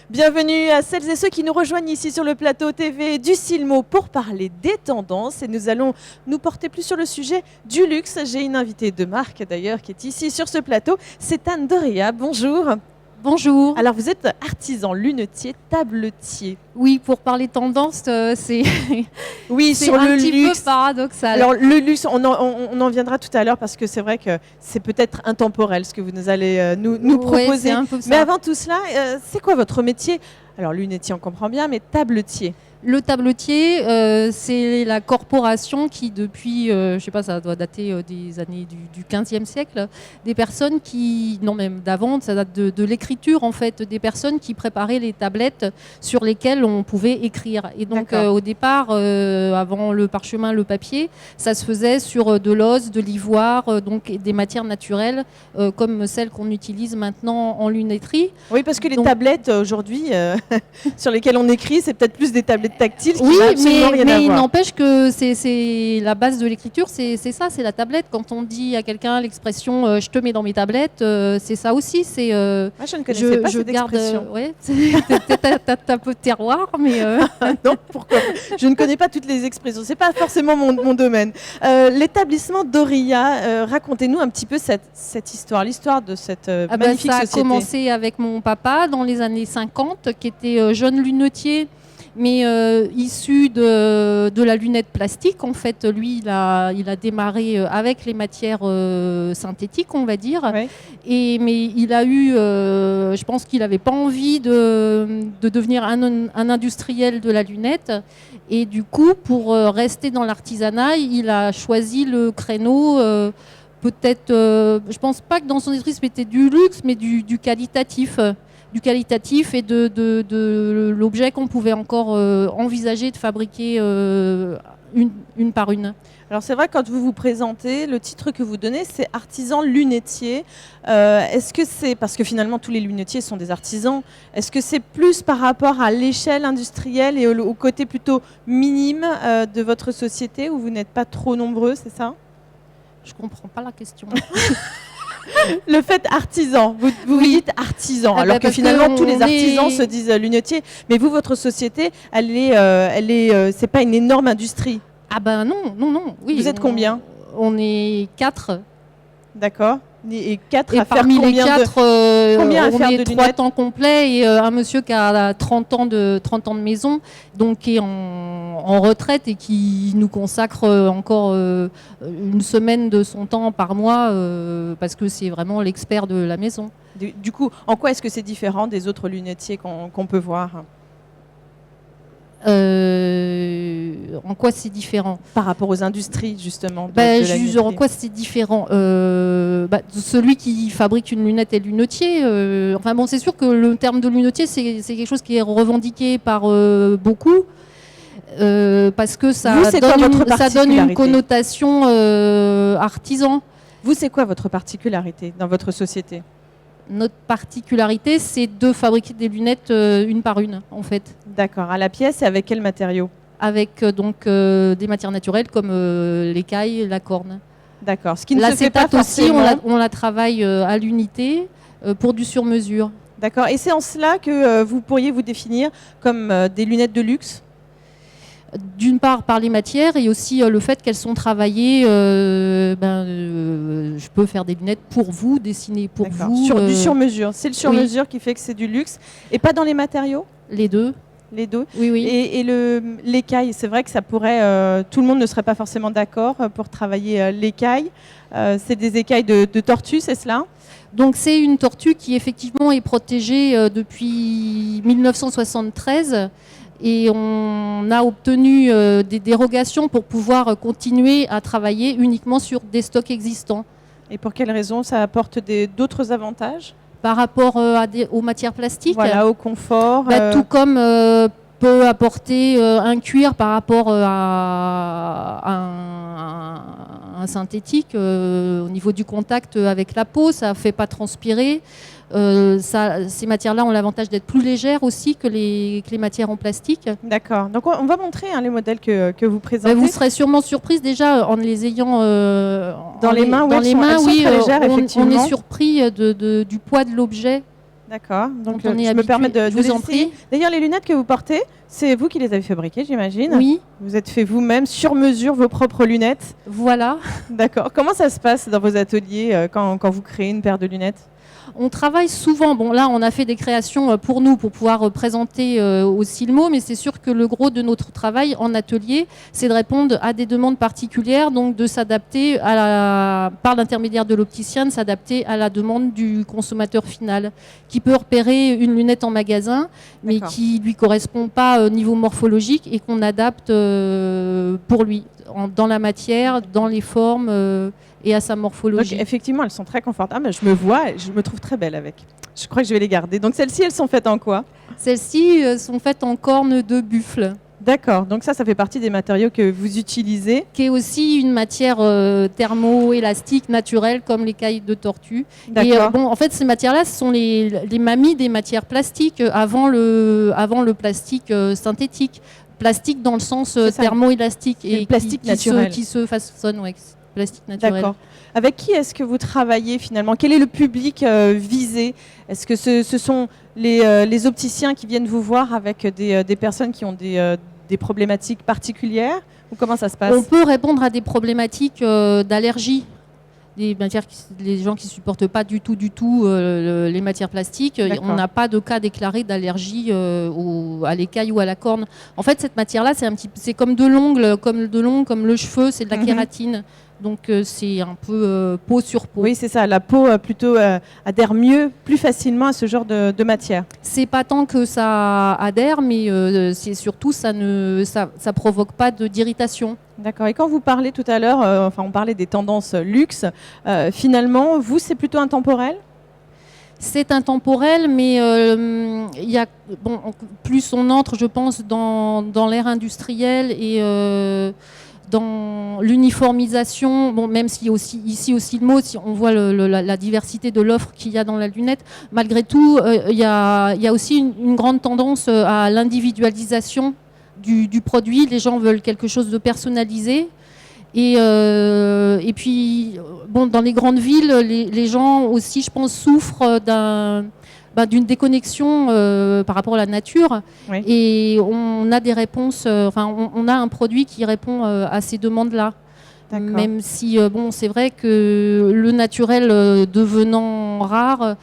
Bienvenue à celles et ceux qui nous rejoignent ici sur le plateau TV du Silmo pour parler des tendances et nous allons nous porter plus sur le sujet du luxe. J'ai une invitée de marque d'ailleurs qui est ici sur ce plateau, c'est Anne Doria. Bonjour. Bonjour. Alors vous êtes artisan, lunetier, tabletier. Oui, pour parler tendance, c'est oui, c'est sur un le petit luxe. peu paradoxal. Alors le luxe, on en viendra tout à l'heure parce que c'est vrai que c'est peut-être intemporel ce que vous nous allez nous proposer. C'est un peu ça. Mais avant tout cela, c'est quoi votre métier? Alors lunetier, on comprend bien, mais tabletier. Le tabletier, c'est la corporation qui, depuis, je ne sais pas, ça doit dater des années du 15e siècle, des personnes qui, non même d'avant, ça date de l'écriture en fait, des personnes qui préparaient les tablettes sur lesquelles on pouvait écrire. Et donc au départ, avant le parchemin, le papier, ça se faisait sur de l'os, de l'ivoire, donc des matières naturelles, comme celles qu'on utilise maintenant en lunetterie. Oui, parce que les tablettes aujourd'hui sur lesquelles on écrit, c'est peut-être plus des tablettes tactiles qui oui, n'ont absolument rien à voir. Mais il n'empêche que c'est la base de l'écriture, c'est ça, c'est la tablette. Quand on dit à quelqu'un l'expression je te mets dans mes tablettes, c'est ça aussi. C'est moi, je ne connaissais pas cette expression. Ouais, t'as un peu de terroir, mais non, pourquoi? Je ne connais pas toutes les expressions. C'est pas forcément mon domaine. L'établissement Doria, racontez-nous un petit peu cette histoire, l'histoire de cette magnifique société. Ça a commencé avec mon papa dans les années 50, qui était jeune lunetier, mais issu de la lunette plastique. En fait, lui, il a démarré avec les matières synthétiques, on va dire. Ouais. Mais il a eu, je pense qu'il n'avait pas envie de devenir un industriel de la lunette. Et du coup, pour rester dans l'artisanat, il a choisi le créneau peut-être, je pense pas que dans son esprit c'était du luxe, mais du qualitatif. Du qualitatif et de l'objet qu'on pouvait encore envisager de fabriquer une par une. Alors c'est vrai, quand vous vous présentez, le titre que vous donnez, c'est artisan lunetier. Est-ce que c'est, parce que finalement tous les lunetiers sont des artisans, est-ce que c'est plus par rapport à l'échelle industrielle et au côté plutôt minime de votre société où vous n'êtes pas trop nombreux, c'est ça? Je comprends pas la question. Le fait artisan, vous dites artisan, alors que finalement tous les artisans se disent lunetiers, mais vous, votre société, c'est pas une énorme industrie. Ah ben non. Oui, vous êtes combien? On est 4. D'accord. Et 4 et à faire parmi combien les 4, combien on est 3 temps complet et un monsieur qui a 30 ans de maison, donc qui est en retraite et qui nous consacre encore une semaine de son temps par mois parce que c'est vraiment l'expert de la maison. Du coup, en quoi est-ce que c'est différent des autres lunetiers qu'on peut voir? En quoi c'est différent par rapport aux industries justement en quoi c'est différent celui qui fabrique une lunette est lunetier. Enfin bon, c'est sûr que le terme de lunetier c'est quelque chose qui est revendiqué par beaucoup parce que ça donne une connotation artisan. Vous, c'est quoi votre particularité dans votre société? Notre particularité, c'est de fabriquer des lunettes une par une, en fait. D'accord. À la pièce, et avec quel matériau? Avec des matières naturelles comme l'écaille, la corne. D'accord. Ce qui ne se fait pas forcément. Aussi, on la travaille à l'unité pour du sur-mesure. D'accord. Et c'est en cela que vous pourriez vous définir comme des lunettes de luxe? D'une part par les matières et aussi le fait qu'elles sont travaillées, je peux faire des lunettes pour vous, dessinées pour vous. Du sur-mesure. C'est le sur-mesure qui fait que c'est du luxe. Et pas dans les matériaux? Les deux. Les deux. Oui. Et l'écaille, c'est vrai que ça pourrait... tout le monde ne serait pas forcément d'accord pour travailler l'écaille. C'est des écailles de tortue, c'est cela? Donc c'est une tortue qui effectivement est protégée depuis 1973. Et on a obtenu des dérogations pour pouvoir continuer à travailler uniquement sur des stocks existants. Et pour quelles raisons? Ça apporte d'autres avantages? Par rapport aux matières plastiques? Voilà, au confort. Tout comme peut apporter un cuir par rapport à un synthétique. Au niveau du contact avec la peau, ça ne fait pas transpirer. Ces matières-là ont l'avantage d'être plus légères aussi que les matières en plastique. D'accord. Donc on va montrer les modèles que vous présentez. Vous serez sûrement surprise déjà en les ayant dans les mains. Dans les mains, oui. Légères, on est surpris du poids de l'objet D'accord. Donc, on est je me habitué. permets de Je vous en essayer. prie. D'ailleurs, les lunettes que vous portez, c'est vous qui les avez fabriquées, j'imagine. Oui, Vous êtes fait vous-même, sur mesure, vos propres lunettes. voilà. D'accord. Comment ça se passe dans vos ateliers quand vous créez une paire de lunettes? On travaille souvent, bon là on a fait des créations pour nous, pour pouvoir présenter au Silmo, mais c'est sûr que le gros de notre travail en atelier, c'est de répondre à des demandes particulières, donc de s'adapter par l'intermédiaire de l'opticien, de s'adapter à la demande du consommateur final, qui peut repérer une lunette en magasin, mais qui ne lui correspond pas au niveau morphologique et qu'on adapte pour lui, dans la matière, dans les formes et à sa morphologie. Donc effectivement, elles sont très confortables. Je me vois et je me trouve très belle avec. Je crois que je vais les garder. Donc celles-ci, elles sont faites en quoi? Celles-ci sont faites en corne de buffle. D'accord. Donc ça fait partie des matériaux que vous utilisez. Qui est aussi une matière thermoélastique naturelle comme l'écaille de tortue. Et bon, en fait, ces matières-là, ce sont les mamies des matières plastiques avant le plastique synthétique. Plastique dans le sens thermoélastique et plastique naturel. Qui se façonne, ouais, plastique naturel. D'accord. Avec qui est-ce que vous travaillez finalement? Quel est le public visé? Est-ce que ce sont les opticiens qui viennent vous voir avec des personnes qui ont des problématiques particulières? Ou comment ça se passe? On peut répondre à des problématiques d'allergie. Les gens qui ne supportent pas du tout les matières plastiques. On n'a pas de cas déclaré d'allergie à l'écaille ou à la corne. En fait, cette matière-là, c'est comme de l'ongle, comme le cheveu, c'est de la kératine. Donc c'est un peu peau sur peau. Oui, c'est ça. La peau plutôt adhère mieux, plus facilement à ce genre de matière. C'est pas tant que ça adhère, mais c'est surtout ça provoque pas d'irritation. D'accord. Et quand vous parlez tout à l'heure, on parlait des tendances luxe. Finalement, vous, c'est plutôt intemporel? C'est intemporel, mais plus on entre, je pense, dans l'ère industrielle et dans l'uniformisation, même si aussi ici au Silmo, si on voit la diversité de l'offre qu'il y a dans la lunette, malgré tout, il y a aussi une grande tendance à l'individualisation du produit. Les gens veulent quelque chose de personnalisé. Et puis, dans les grandes villes, les gens aussi, je pense, souffrent d'une déconnexion par rapport à la nature. Oui. Et on a des réponses, on a un produit qui répond à ces demandes-là. Même si, c'est vrai que le naturel devenant rare,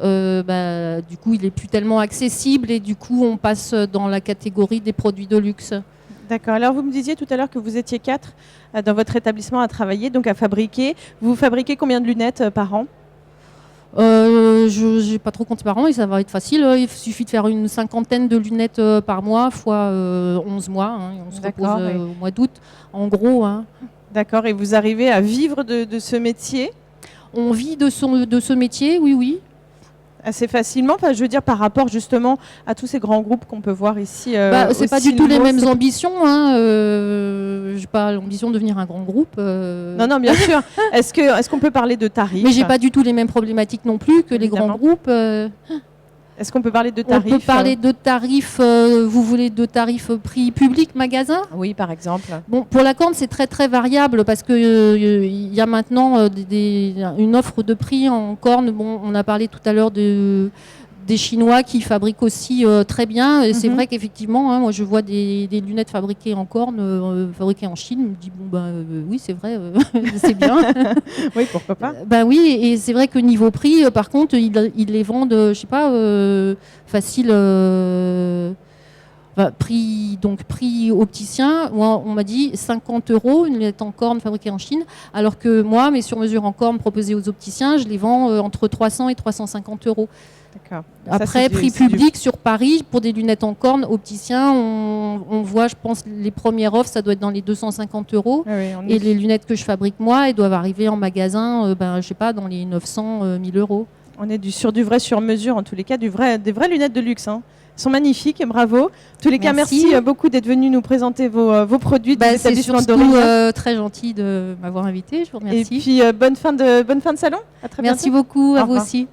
du coup, il n'est plus tellement accessible et du coup, on passe dans la catégorie des produits de luxe. D'accord. Alors, vous me disiez tout à l'heure que vous étiez 4 dans votre établissement à travailler, donc à fabriquer. Vous fabriquez combien de lunettes par an? Je n'ai pas trop compté par an et ça va être facile. Il suffit de faire une 50aine de lunettes par mois, fois 11 mois. On se repose au mois d'août, en gros. D'accord. Et vous arrivez à vivre de ce métier? On vit de ce métier, oui. Assez facilement, je veux dire par rapport justement à tous ces grands groupes qu'on peut voir ici. C'est pas du tout les mêmes ambitions. J'ai pas l'ambition de devenir un grand groupe. Non, bien sûr. Est-ce qu'on peut parler de tarifs? Mais j'ai pas du tout les mêmes problématiques non plus que les grands groupes. Est-ce qu'on peut parler de tarifs? On peut parler de tarifs, vous voulez de tarifs prix public, magasin? Oui, par exemple. Bon, pour la corne, c'est très très variable parce qu'il y a maintenant une offre de prix en corne. Bon, on a parlé tout à l'heure des Chinois qui fabriquent aussi très bien. Et c'est vrai qu'effectivement, moi je vois des lunettes fabriquées en corne, fabriquées en Chine. Je me dis, oui, c'est vrai, c'est bien. Oui, pourquoi pas. Oui, et c'est vrai que niveau prix, par contre, ils les vendent, je sais pas, facile. Prix opticien, moi, on m'a dit 50 € une lunette en corne fabriquée en Chine, alors que moi, mes sur-mesures en corne proposées aux opticiens, je les vends entre 300 et 350 €. D'accord. Après, prix public sur Paris, pour des lunettes en corne, opticien, on voit, je pense, les premières offres, ça doit être dans les 250 €. Oui, et les lunettes que je fabrique moi, elles doivent arriver en magasin, je sais pas, dans les 900, 1000 €. On est sur du vrai sur-mesure, en tous les cas, des vraies lunettes de luxe. Elles sont magnifiques et bravo. En tous les cas, merci beaucoup d'être venu nous présenter vos produits de l'établissement d'Aurélien. C'est surtout très gentil de m'avoir invité, je vous remercie. Et puis bonne fin de salon. À très bientôt. Merci beaucoup, à vous aussi.